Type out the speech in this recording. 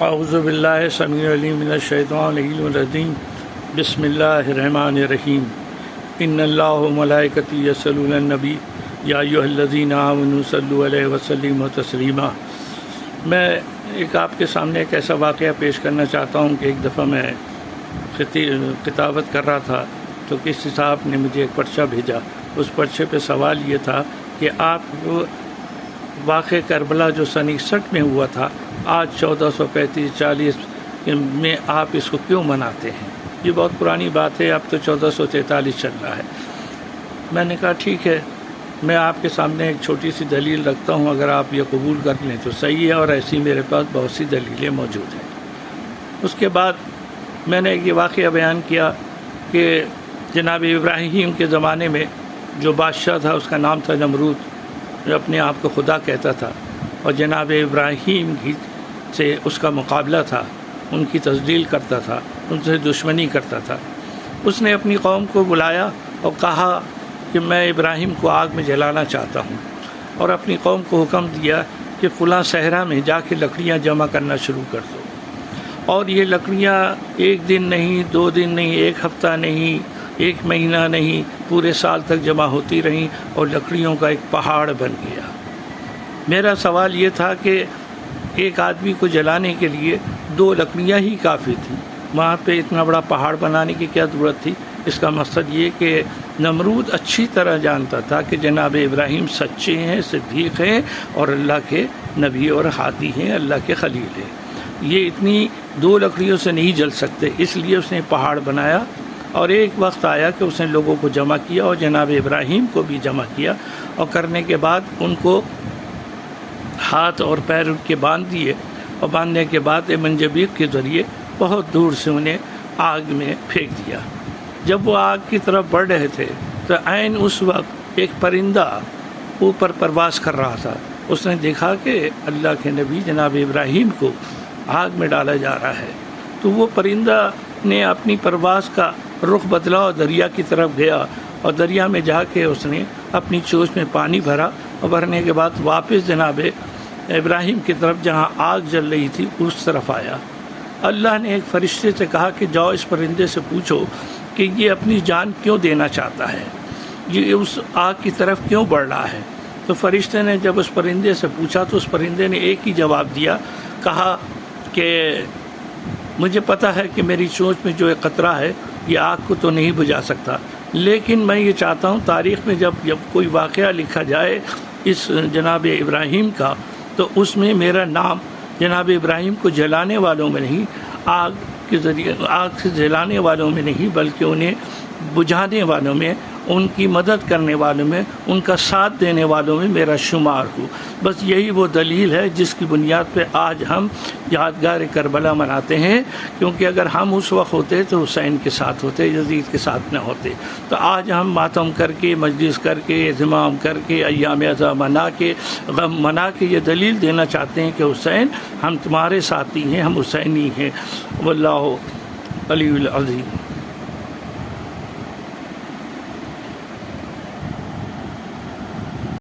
اعوذ باللہ السمیع العلیم من الشیطان الرجیم بسم اللہ الرحمن الرحیم ان اللہ وملائکتہ یصلون علی النبی یا ایھا الذین آمنوا صلوا علیہ وسلموا تسلیما۔ میں ایک آپ کے سامنے ایک ایسا واقعہ پیش کرنا چاہتا ہوں کہ ایک دفعہ میں کتابت کر رہا تھا تو کسی صاحب نے مجھے ایک پرچہ بھیجا۔ اس پرچے پہ سوال یہ تھا کہ آپ واقع کربلا جو سن 61 میں ہوا تھا، آج 1435-40 میں آپ اس کو کیوں مناتے ہیں؟ یہ بہت پرانی بات ہے، اب تو 1443 چل رہا ہے۔ میں نے کہا ٹھیک ہے، میں آپ کے سامنے ایک چھوٹی سی دلیل رکھتا ہوں، اگر آپ یہ قبول کر لیں تو صحیح ہے، اور ایسی میرے پاس بہت سی دلیلیں موجود ہیں۔ اس کے بعد میں نے یہ واقعہ بیان کیا کہ جناب ابراہیم کے زمانے میں جو بادشاہ تھا اس کا نام تھا نمرود، جو اپنے آپ کو خدا کہتا تھا، اور جناب ابراہیم سے اس کا مقابلہ تھا، ان کی تذلیل کرتا تھا، ان سے دشمنی کرتا تھا۔ اس نے اپنی قوم کو بلایا اور کہا کہ میں ابراہیم کو آگ میں جلانا چاہتا ہوں، اور اپنی قوم کو حکم دیا کہ فلاں صحرا میں جا کے لکڑیاں جمع کرنا شروع کر دو، اور یہ لکڑیاں ایک دن نہیں، 2 دن نہیں، 1 ہفتہ نہیں، 1 مہینہ نہیں، پورے سال تک جمع ہوتی رہیں، اور لکڑیوں کا ایک پہاڑ بن گیا۔ میرا سوال یہ تھا کہ ایک آدمی کو جلانے کے لیے 2 لکڑیاں ہی کافی تھیں، وہاں پہ اتنا بڑا پہاڑ بنانے کی کیا ضرورت تھی؟ اس کا مقصد یہ کہ نمرود اچھی طرح جانتا تھا کہ جناب ابراہیم سچے ہیں، صدیق ہیں، اور اللہ کے نبی اور ہادی ہیں، اللہ کے خلیل ہیں۔ یہ اتنی 2 لکڑیوں سے نہیں جل سکتے، اس لیے اس نے پہاڑ بنایا، اور ایک وقت آیا کہ اس نے لوگوں کو جمع کیا، اور جناب ابراہیم کو بھی جمع کیا، اور کرنے کے بعد ان کو ہاتھ اور پیر ان کے باندھ دیے، اور باندھنے کے بعد منجبیق کے ذریعے بہت دور سے انہیں آگ میں پھینک دیا۔ جب وہ آگ کی طرف بڑھ رہے تھے تو عین اس وقت ایک پرندہ اوپر پرواز کر رہا تھا۔ اس نے دیکھا کہ اللہ کے نبی جناب ابراہیم کو آگ میں ڈالا جا رہا ہے، تو وہ پرندہ نے اپنی پرواز کا رخ بدلا اور دریا کی طرف گیا، اور دریا میں جا کے اس نے اپنی چونچ میں پانی بھرا، اور بھرنے کے بعد واپس جناب ابراہیم کی طرف جہاں آگ جل رہی تھی اس طرف آیا۔ اللہ نے ایک فرشتے سے کہا کہ جاؤ اس پرندے سے پوچھو کہ یہ اپنی جان کیوں دینا چاہتا ہے، یہ اس آگ کی طرف کیوں بڑھ رہا ہے۔ تو فرشتے نے جب اس پرندے سے پوچھا تو اس پرندے نے ایک ہی جواب دیا، کہا کہ مجھے پتہ ہے کہ میری چونچ میں جو ایک قطرہ ہے یہ آگ کو تو نہیں بجھا سکتا، لیکن میں یہ چاہتا ہوں تاریخ میں جب کوئی واقعہ لکھا جائے اس جناب ابراہیم کا، تو اس میں میرا نام جناب ابراہیم کو جلانے والوں میں نہیں، آگ کے ذریعے آگ سے جلانے والوں میں نہیں، بلکہ انہیں بجھانے والوں میں، ان کی مدد کرنے والوں میں، ان کا ساتھ دینے والوں میں میرا شمار ہو۔ بس یہی وہ دلیل ہے جس کی بنیاد پہ آج ہم یادگار کربلا مناتے ہیں، کیونکہ اگر ہم اس وقت ہوتے تو حسین کے ساتھ ہوتے، یزید کے ساتھ نہ ہوتے۔ تو آج ہم ماتم کر کے، مجلس کر کے، اہتمام کر کے، ایام عزا منا کے، غم منا کے یہ دلیل دینا چاہتے ہیں کہ حسین ہم تمہارے ساتھی ہیں، ہم حسینی ہیں۔ واللہ علی العظیم۔